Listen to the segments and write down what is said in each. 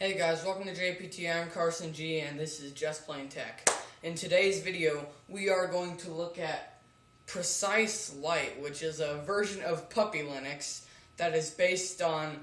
Hey guys, welcome to JPT. I'm Carson G, and this is Just Plain Tech. In today's video, we are going to look at Precise Lite, which is a version of Puppy Linux that is based on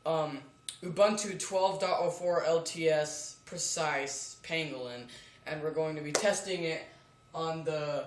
Ubuntu 12.04 LTS Precise Pangolin, and we're going to be testing it on the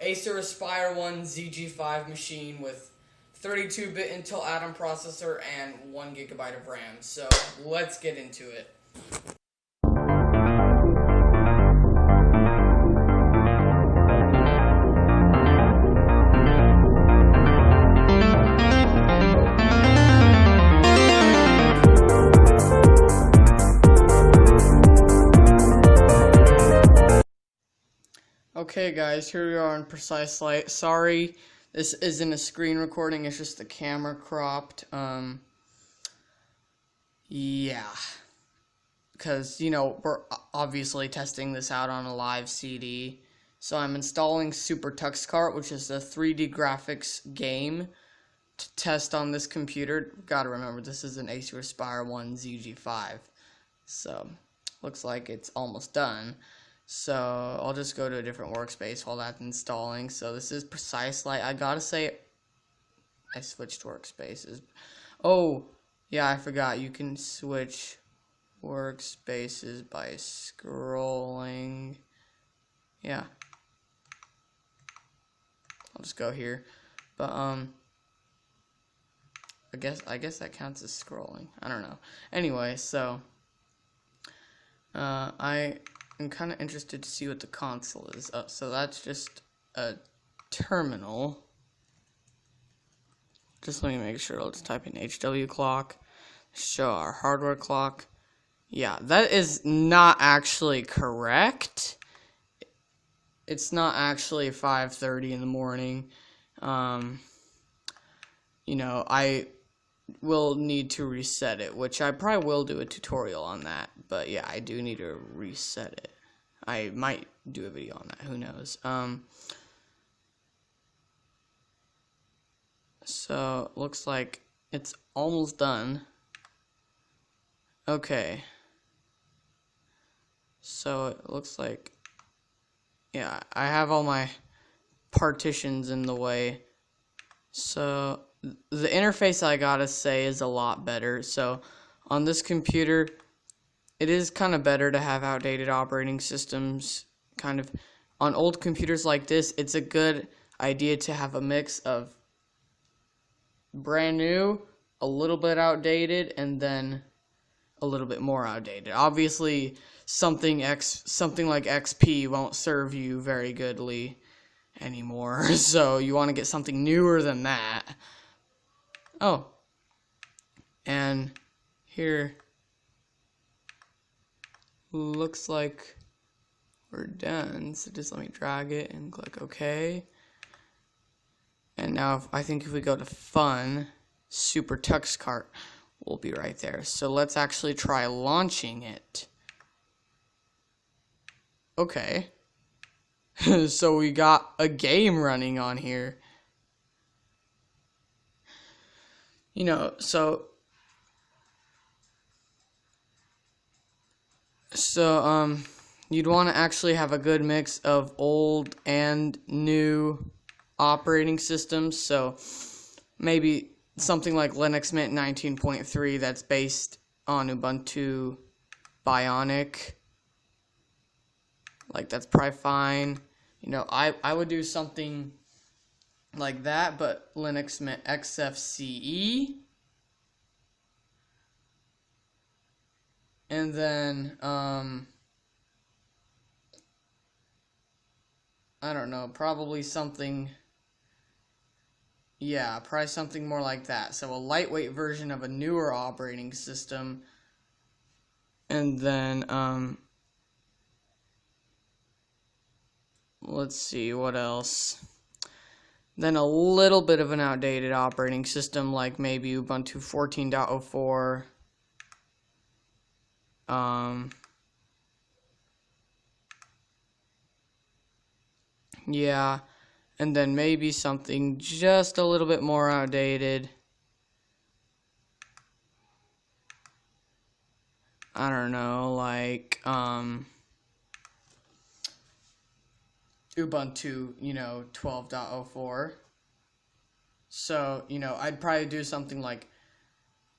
Acer Aspire 1 ZG5 machine with 32-bit Intel Atom processor and 1 GB of RAM. So let's get into it. Okay guys, here we are on Precise Lite. Sorry, this isn't a screen recording, it's just the camera cropped. Yeah. Because, we're obviously testing this out on a live CD. So I'm installing Super TuxKart, which is a 3D graphics game to test on this computer. Gotta remember, this is an Acer Aspire 1 ZG5. So, looks like it's almost done. So I'll just go to a different workspace while that's installing. So this is Precise Lite. I gotta say, I switched workspaces. Oh, yeah, I forgot. You can switch workspaces by scrolling. Yeah. I'll just go here. But I guess that counts as scrolling. I don't know. Anyway, so I'm kind of interested to see what the console is. So that's just a terminal. Just let me make sure. Let's type in HW clock. Show our hardware clock. Yeah, that is not actually correct. It's not actually 5:30 in the morning. I will need to reset it, which I probably will do a tutorial on that, but yeah, I do need to reset it. I might do a video on that, who knows. So looks like it's almost done. Okay, so it looks like, yeah, I have all my partitions in the way. So the interface, I gotta say, is a lot better. So on this computer, it is kind of better to have outdated operating systems. Kind of on old computers like this, it's a good idea to have a mix of brand new, a little bit outdated, and then a little bit more outdated. Obviously, something like XP won't serve you very goodly anymore, so you want to get something newer than that. Oh, and here looks like we're done, so just let me drag it and click OK. And now I think if we go to Fun, Super TuxKart will be right there. So let's actually try launching it. Okay. So we got a game running on here. So you'd want to actually have a good mix of old and new operating systems. So maybe something like Linux Mint 19.3 that's based on Ubuntu Bionic. Like, that's probably fine. I would do something like that, but Linux Mint XFCE. And then, I don't know, probably something, yeah, probably something more like that. So a lightweight version of a newer operating system. And then, let's see, what else? Then a little bit of an outdated operating system, like maybe Ubuntu 14.04. Yeah, and then maybe something just a little bit more outdated. I don't know, like Ubuntu, 12.04. So, I'd probably do something like,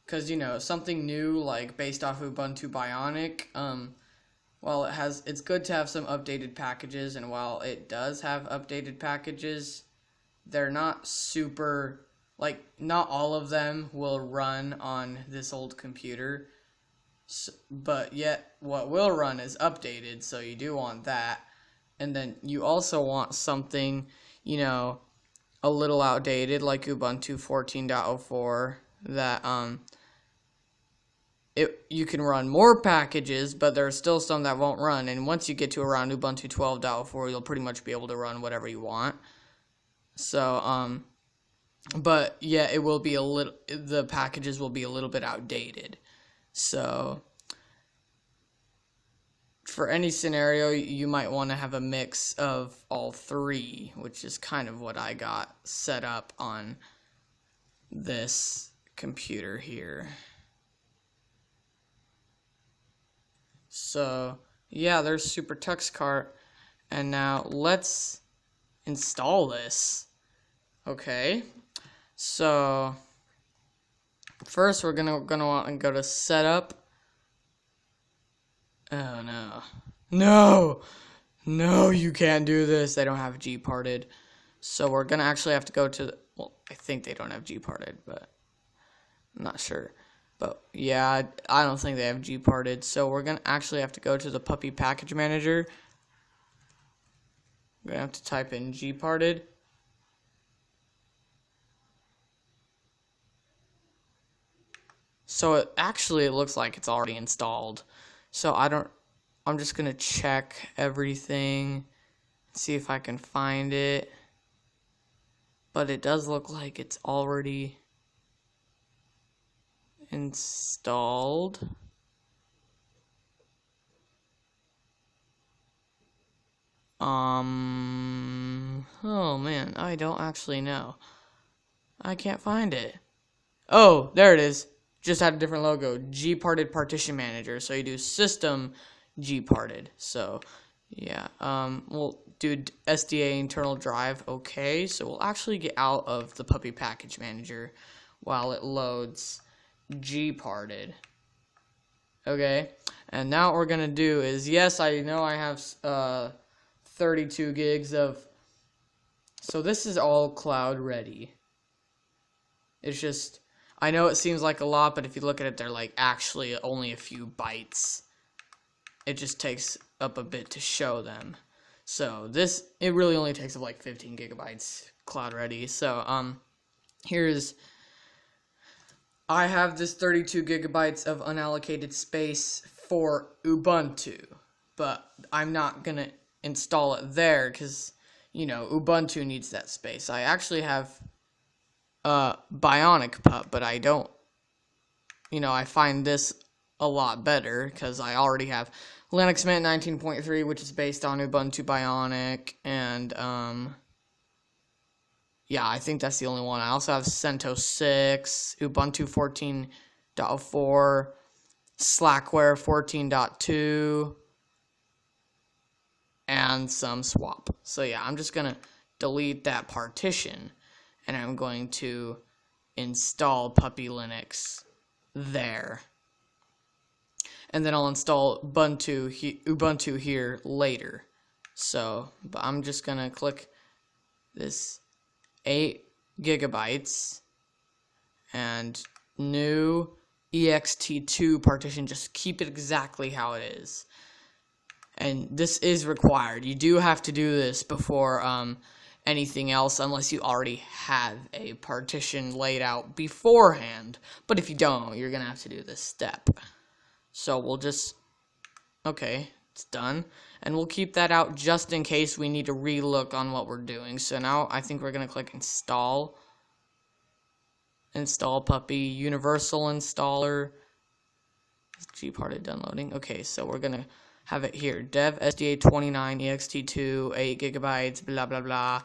because, something new, like, based off Ubuntu Bionic, while it's good to have some updated packages, and while it does have updated packages, they're not super, like, not all of them will run on this old computer, but yet what will run is updated, so you do want that. And then you also want something, a little outdated, like Ubuntu 14.04, that you can run more packages, but there are still some that won't run. And once you get to around Ubuntu 12.04, you'll pretty much be able to run whatever you want. So, but yeah, it will be the packages will be a little bit outdated. So, for any scenario, you might want to have a mix of all three, which is kind of what I got set up on this computer here. So, yeah, there's Super Tux Cart, and now let's install this. Okay, so first we're gonna want to go to Setup. Oh no, you can't do this. They don't have Gparted, so we're gonna actually have to go to. Well, I think they don't have Gparted, but I'm not sure. But yeah, I don't think they have Gparted, so we're gonna actually have to go to the Puppy Package Manager. We're gonna have to type in Gparted. So it looks like it's already installed. So I'm just gonna check everything, see if I can find it. But it does look like it's already installed. Oh man, I don't actually know. I can't find it. Oh, there it is. Just had a different logo. Gparted Partition Manager. So you do System Gparted. So yeah, we'll do SDA internal drive. Okay, so we'll actually get out of the Puppy Package Manager while it loads Gparted. Okay, and now what we're gonna do is, yes, I know I have 32 gigs of. So this is all cloud ready. It's just, I know it seems like a lot, but if you look at it, they're like actually only a few bytes. It just takes up a bit to show them. So it really only takes up like 15 gigabytes cloud ready. So I have this 32 gigabytes of unallocated space for Ubuntu, but I'm not gonna install it there because, Ubuntu needs that space. I actually have Bionic Pup, but I don't, I find this a lot better because I already have Linux Mint 19.3, which is based on Ubuntu Bionic, and yeah, I think that's the only one. I also have CentOS 6, Ubuntu 14.04, Slackware 14.2, and some swap. So yeah, I'm just gonna delete that partition, and I'm going to install Puppy Linux there. And then I'll install Ubuntu here later. So, but I'm just gonna click this 8 gigabytes and new ext2 partition. Just keep it exactly how it is. And this is required. You do have to do this before anything else, unless you already have a partition laid out beforehand. But if you don't, you're gonna have to do this step. So we'll just, okay, it's done. And we'll keep that out just in case we need to relook on what we're doing. So now I think we're gonna click install. Install Puppy, universal installer. Gparted done loading. Okay, so we're gonna have it here. Dev SDA 29 ext2 8 gigabytes, blah blah blah.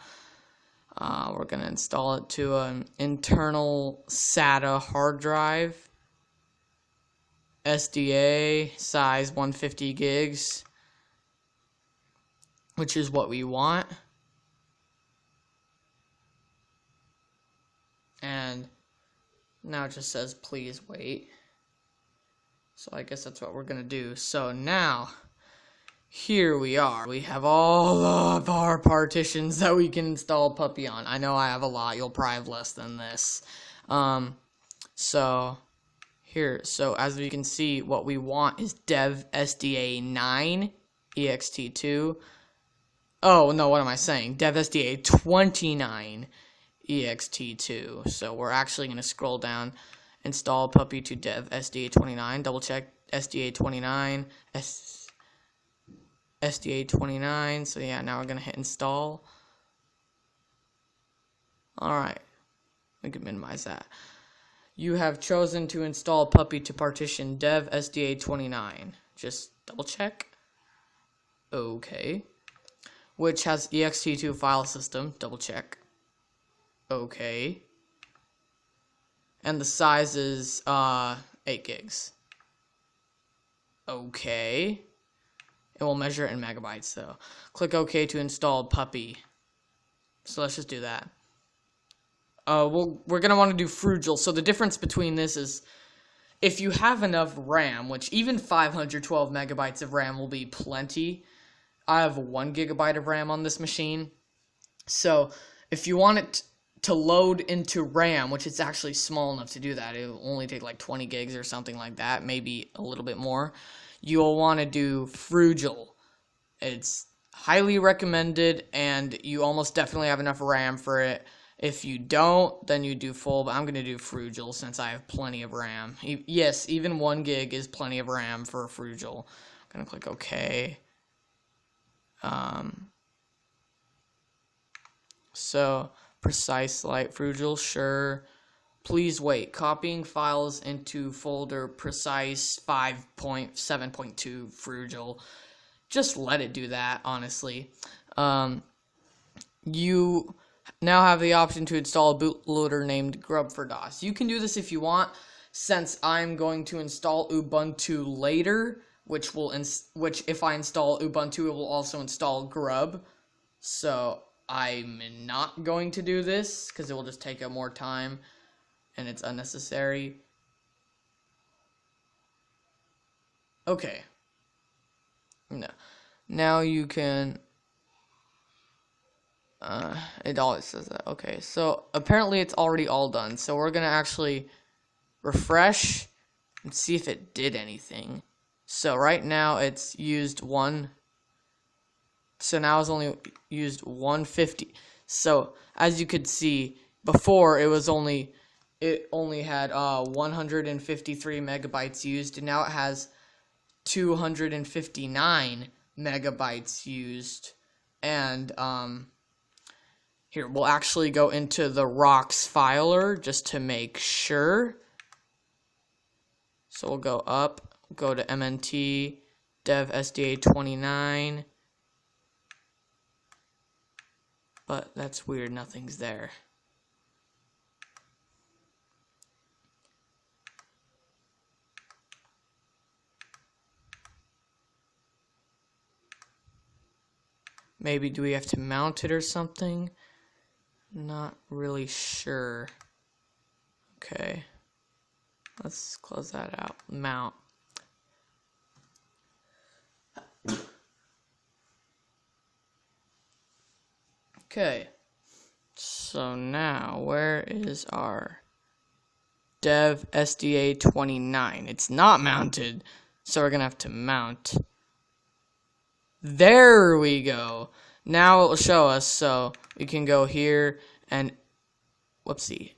We're gonna install it to an internal SATA hard drive. SDA, size 150 gigs, which is what we want. And now it just says please wait. So I guess that's what we're gonna do. So now, here we are. We have all of our partitions that we can install Puppy on. I know I have a lot. You'll probably have less than this. So as you can see, what we want is dev SDA 9 ext2. Oh no, what am I saying? Dev SDA 29 ext2. So we're actually going to scroll down, install Puppy to dev SDA 29. Double check SDA 29. SDA 29. So yeah, now we're going to hit install. Alright, we can minimize that. You have chosen to install Puppy to partition dev SDA 29. Just double check. Okay. Which has ext2 file system. Double check. Okay. And the size is 8 gigs. Okay. It will measure it in megabytes though. Click OK to install Puppy. So let's just do that. We're gonna want to do Frugal. So the difference between this is, if you have enough RAM, which even 512 megabytes of RAM will be plenty. I have 1 gigabyte of RAM on this machine. So if you want it to load into RAM, which is actually small enough to do that, it will only take like 20 gigs or something like that, maybe a little bit more. You'll want to do Frugal. It's highly recommended, and you almost definitely have enough RAM for it. If you don't, then you do full, but I'm going to do Frugal since I have plenty of RAM. Yes, even 1 gig is plenty of RAM for Frugal. I'm going to click OK. So, precise light Frugal, sure. Please wait. Copying files into folder precise 5.7.2 Frugal. Just let it do that, honestly. You now have the option to install a bootloader named Grub for DOS. You can do this if you want, since I'm going to install Ubuntu later, which if I install Ubuntu, it will also install Grub. So I'm not going to do this because it will just take up more time and it's unnecessary. Okay. No. Now you can. It always says that. Okay, so apparently it's already all done. So we're gonna actually refresh and see if it did anything. So right now it's used 1. So now it's only used 150. So as you could see, before it only had 153 megabytes used, and now it has 259 megabytes used. And here, we'll actually go into the rocks filer just to make sure. So we'll go up, go to MNT, dev SDA 29. But that's weird, nothing's there. Maybe do we have to mount it or something? Not really sure. Okay. Let's close that out. Mount. Okay. So now, where is our dev SDA 29? It's not mounted, so we're gonna have to mount. There we go. Now it will show us, so we can go here and, whoopsie,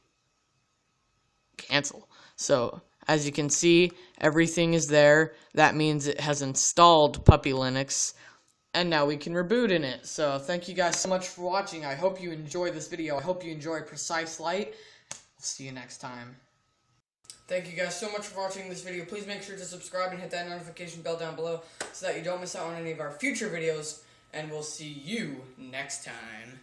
cancel. So, as you can see, everything is there. That means it has installed Puppy Linux, and now we can reboot in it. So, thank you guys so much for watching. I hope you enjoyed this video. I hope you enjoy Precise Light. I'll see you next time. Thank you guys so much for watching this video. Please make sure to subscribe and hit that notification bell down below so that you don't miss out on any of our future videos. And we'll see you next time.